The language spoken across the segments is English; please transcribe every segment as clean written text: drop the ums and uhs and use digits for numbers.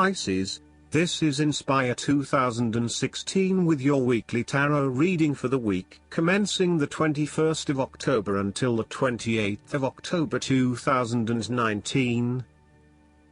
Pisces, this is Inspire 2016 with your weekly tarot reading for the week commencing the 21st of October until the 28th of October 2019.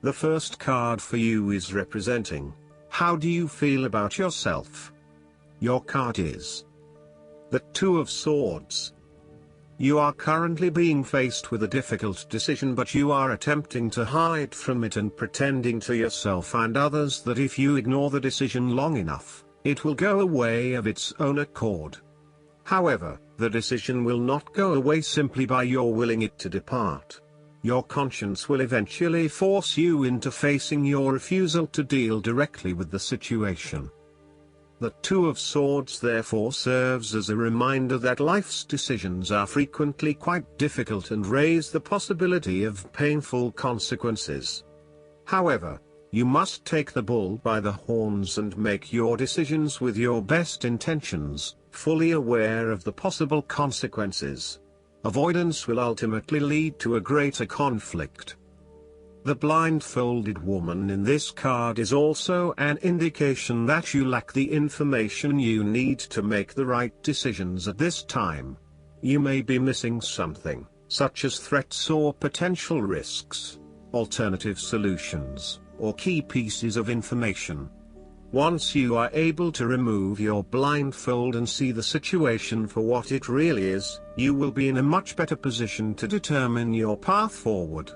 The first card for you is representing, how do you feel about yourself? Your card is the Two of Swords. You are currently being faced with a difficult decision, but you are attempting to hide from it and pretending to yourself and others that if you ignore the decision long enough, it will go away of its own accord. However, the decision will not go away simply by your willing it to depart. Your conscience will eventually force you into facing your refusal to deal directly with the situation. The Two of Swords therefore serves as a reminder that life's decisions are frequently quite difficult and raise the possibility of painful consequences. However, you must take the bull by the horns and make your decisions with your best intentions, fully aware of the possible consequences. Avoidance will ultimately lead to a greater conflict. The blindfolded woman in this card is also an indication that you lack the information you need to make the right decisions at this time. You may be missing something, such as threats or potential risks, alternative solutions, or key pieces of information. Once you are able to remove your blindfold and see the situation for what it really is, you will be in a much better position to determine your path forward.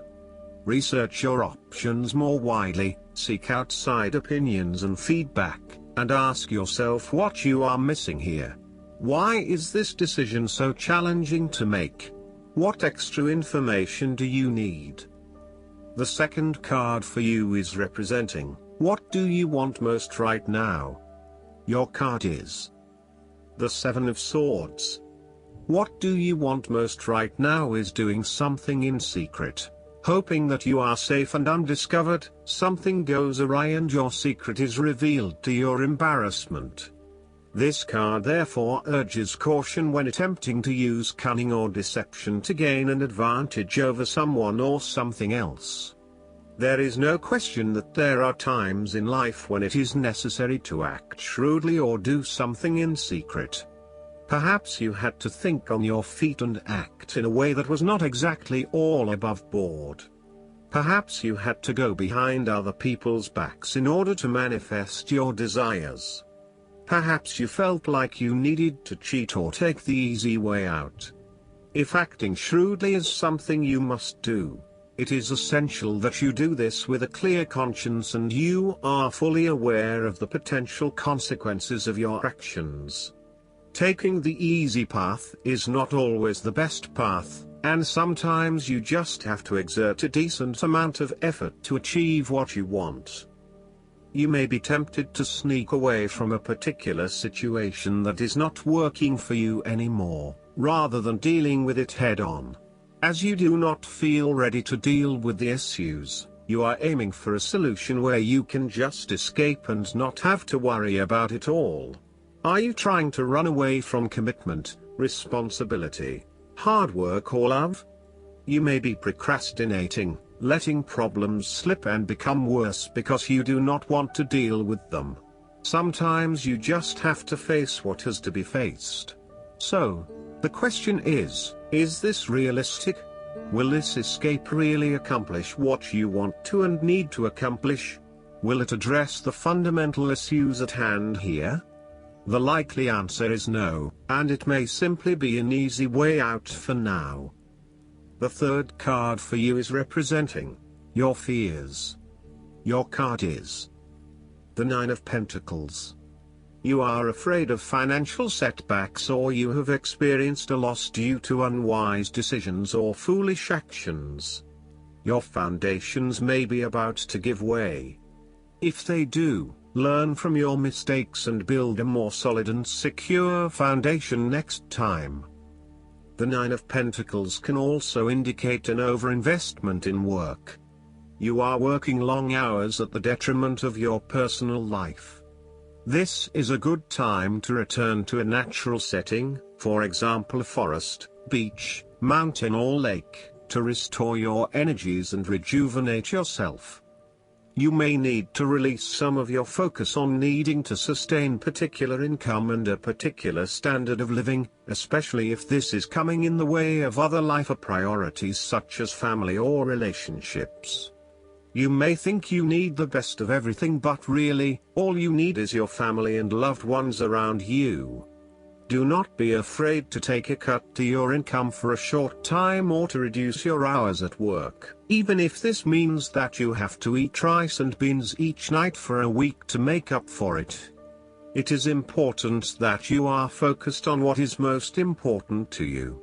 Research your options more widely, seek outside opinions and feedback, and ask yourself what you are missing here. Why is this decision so challenging to make? What extra information do you need? The second card for you is representing, what do you want most right now? Your card is the Seven of Swords. What do you want most right now is doing something in secret. Hoping that you are safe and undiscovered, something goes awry and your secret is revealed to your embarrassment. This card therefore urges caution when attempting to use cunning or deception to gain an advantage over someone or something else. There is no question that there are times in life when it is necessary to act shrewdly or do something in secret. Perhaps you had to think on your feet and act in a way that was not exactly all above board. Perhaps you had to go behind other people's backs in order to manifest your desires. Perhaps you felt like you needed to cheat or take the easy way out. If acting shrewdly is something you must do, it is essential that you do this with a clear conscience and you are fully aware of the potential consequences of your actions. Taking the easy path is not always the best path, and sometimes you just have to exert a decent amount of effort to achieve what you want. You may be tempted to sneak away from a particular situation that is not working for you anymore, rather than dealing with it head-on. As you do not feel ready to deal with the issues, you are aiming for a solution where you can just escape and not have to worry about it all. Are you trying to run away from commitment, responsibility, hard work or love? You may be procrastinating, letting problems slip and become worse because you do not want to deal with them. Sometimes you just have to face what has to be faced. So, the question is this realistic? Will this escape really accomplish what you want to and need to accomplish? Will it address the fundamental issues at hand here? The likely answer is no, and it may simply be an easy way out for now. The third card for you is representing your fears. Your card is the Nine of Pentacles. You are afraid of financial setbacks, or you have experienced a loss due to unwise decisions or foolish actions. Your foundations may be about to give way. If they do, learn from your mistakes and build a more solid and secure foundation next time. The Nine of Pentacles can also indicate an overinvestment in work. You are working long hours at the detriment of your personal life. This is a good time to return to a natural setting, for example a forest, beach, mountain or lake, to restore your energies and rejuvenate yourself. You may need to release some of your focus on needing to sustain particular income and a particular standard of living, especially if this is coming in the way of other life priorities such as family or relationships. You may think you need the best of everything, but really, all you need is your family and loved ones around you. Do not be afraid to take a cut to your income for a short time or to reduce your hours at work, even if this means that you have to eat rice and beans each night for a week to make up for it. It is important that you are focused on what is most important to you.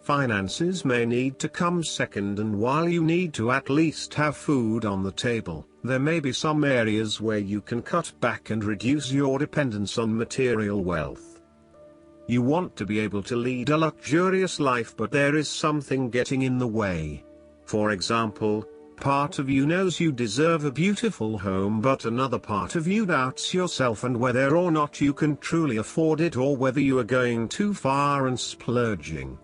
Finances may need to come second, and while you need to at least have food on the table, there may be some areas where you can cut back and reduce your dependence on material wealth. You want to be able to lead a luxurious life, but there is something getting in the way. For example, part of you knows you deserve a beautiful home, but another part of you doubts yourself and whether or not you can truly afford it, or whether you are going too far and splurging.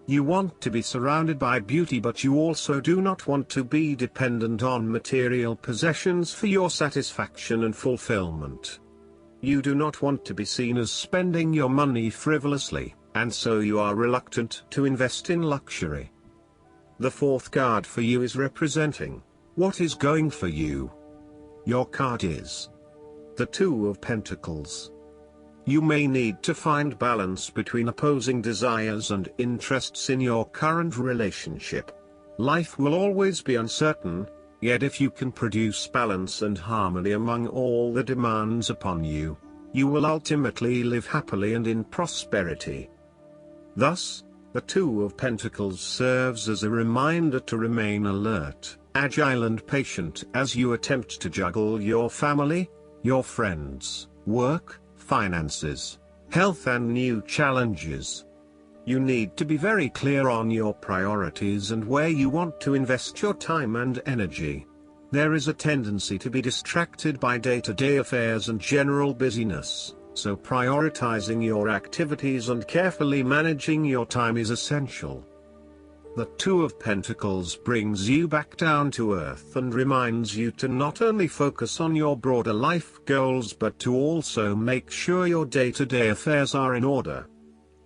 You want to be surrounded by beauty, but you also do not want to be dependent on material possessions for your satisfaction and fulfillment. You do not want to be seen as spending your money frivolously, and so you are reluctant to invest in luxury. The fourth card for you is representing what is going for you. Your card is the Two of Pentacles. You may need to find balance between opposing desires and interests in your current relationship. Life will always be uncertain, yet if you can produce balance and harmony among all the demands upon you, you will ultimately live happily and in prosperity. Thus, the Two of Pentacles serves as a reminder to remain alert, agile and patient as you attempt to juggle your family, your friends, work, finances, health and new challenges. You need to be very clear on your priorities and where you want to invest your time and energy. There is a tendency to be distracted by day-to-day affairs and general busyness, so prioritizing your activities and carefully managing your time is essential. The Two of Pentacles brings you back down to earth and reminds you to not only focus on your broader life goals but to also make sure your day-to-day affairs are in order.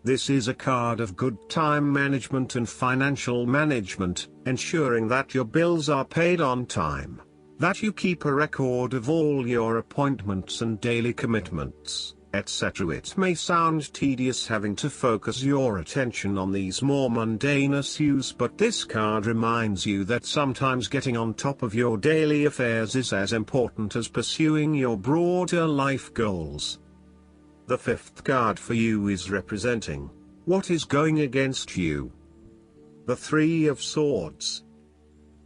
This is a card of good time management and financial management, ensuring that your bills are paid on time, that you keep a record of all your appointments and daily commitments, etc. It may sound tedious having to focus your attention on these more mundane issues, but this card reminds you that sometimes getting on top of your daily affairs is as important as pursuing your broader life goals. The fifth card for you is representing what is going against you. The Three of Swords.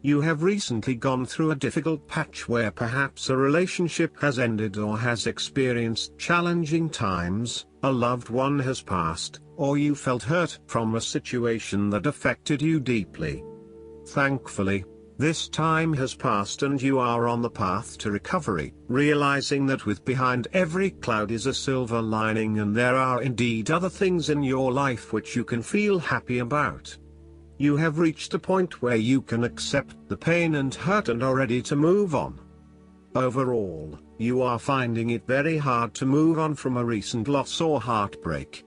You have recently gone through a difficult patch where perhaps a relationship has ended or has experienced challenging times, a loved one has passed, or you felt hurt from a situation that affected you deeply. Thankfully, this time has passed and you are on the path to recovery, realizing that with behind every cloud is a silver lining and there are indeed other things in your life which you can feel happy about. You have reached a point where you can accept the pain and hurt and are ready to move on. Overall, you are finding it very hard to move on from a recent loss or heartbreak.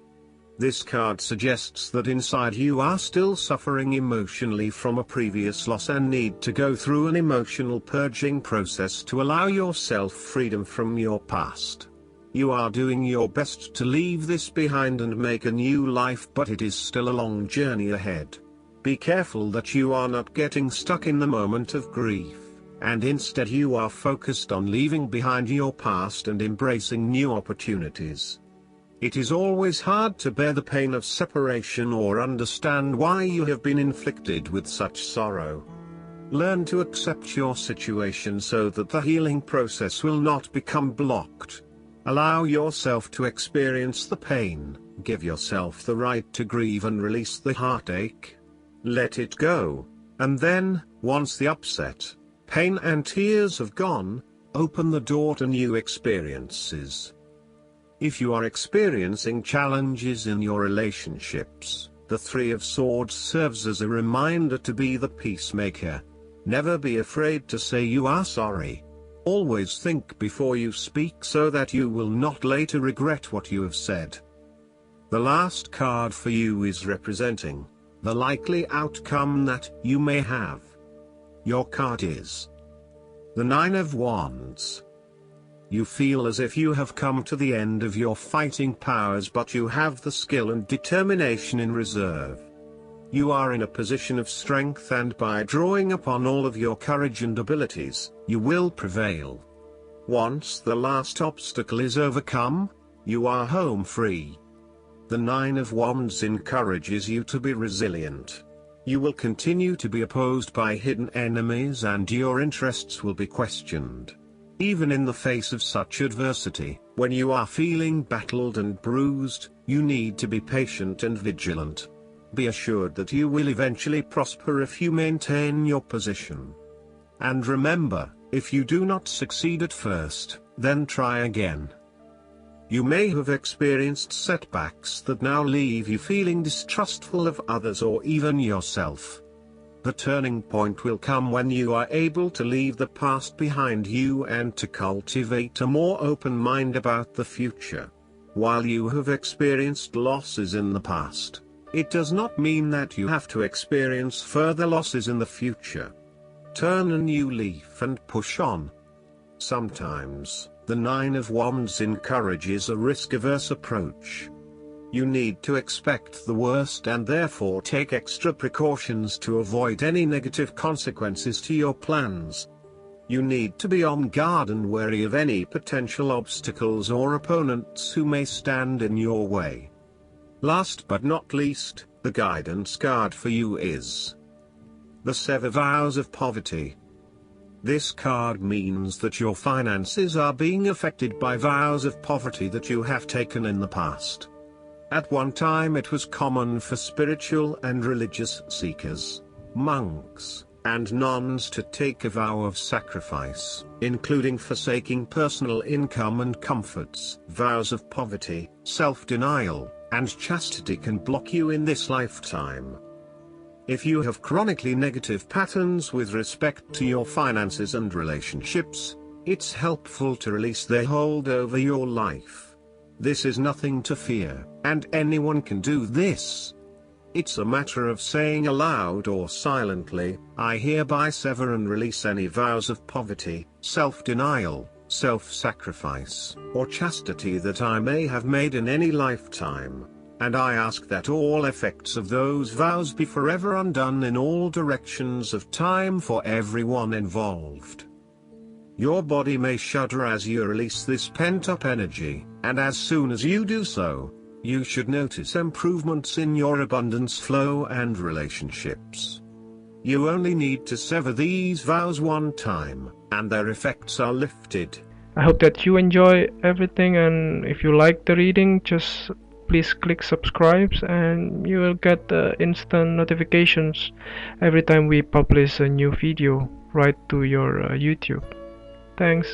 This card suggests that inside you are still suffering emotionally from a previous loss and need to go through an emotional purging process to allow yourself freedom from your past. You are doing your best to leave this behind and make a new life, but it is still a long journey ahead. Be careful that you are not getting stuck in the moment of grief, and instead you are focused on leaving behind your past and embracing new opportunities. It is always hard to bear the pain of separation or understand why you have been inflicted with such sorrow. Learn to accept your situation so that the healing process will not become blocked. Allow yourself to experience the pain, give yourself the right to grieve and release the heartache. Let it go, and then, once the upset, pain and tears have gone, open the door to new experiences. If you are experiencing challenges in your relationships, the Three of Swords serves as a reminder to be the peacemaker. Never be afraid to say you are sorry. Always think before you speak so that you will not later regret what you have said. The last card for you is representing the likely outcome that you may have. Your card is the Nine of Wands. You feel as if you have come to the end of your fighting powers, but you have the skill and determination in reserve. You are in a position of strength, and by drawing upon all of your courage and abilities, you will prevail. Once the last obstacle is overcome, you are home free. The Nine of Wands encourages you to be resilient. You will continue to be opposed by hidden enemies, and your interests will be questioned. Even in the face of such adversity, when you are feeling battled and bruised, you need to be patient and vigilant. Be assured that you will eventually prosper if you maintain your position. And remember, if you do not succeed at first, then try again. You may have experienced setbacks that now leave you feeling distrustful of others or even yourself. The turning point will come when you are able to leave the past behind you and to cultivate a more open mind about the future. While you have experienced losses in the past, it does not mean that you have to experience further losses in the future. Turn a new leaf and push on. Sometimes, the Nine of Wands encourages a risk-averse approach. You need to expect the worst and therefore take extra precautions to avoid any negative consequences to your plans. You need to be on guard and wary of any potential obstacles or opponents who may stand in your way. Last but not least, the guidance card for you is the Seven Vows of Poverty. This card means that your finances are being affected by vows of poverty that you have taken in the past. At one time it was common for spiritual and religious seekers, monks, and nuns to take a vow of sacrifice, including forsaking personal income and comforts. Vows of poverty, self-denial, and chastity can block you in this lifetime. If you have chronically negative patterns with respect to your finances and relationships, it's helpful to release their hold over your life. This is nothing to fear, and anyone can do this. It's a matter of saying aloud or silently, I hereby sever and release any vows of poverty, self-denial, self-sacrifice, or chastity that I may have made in any lifetime. And I ask that all effects of those vows be forever undone in all directions of time for everyone involved. Your body may shudder as you release this pent-up energy, and as soon as you do so, you should notice improvements in your abundance flow and relationships. You only need to sever these vows one time, and their effects are lifted. I hope that you enjoy everything, and if you like the reading, just please click subscribe and you will get instant notifications every time we publish a new video right to your YouTube. Thanks.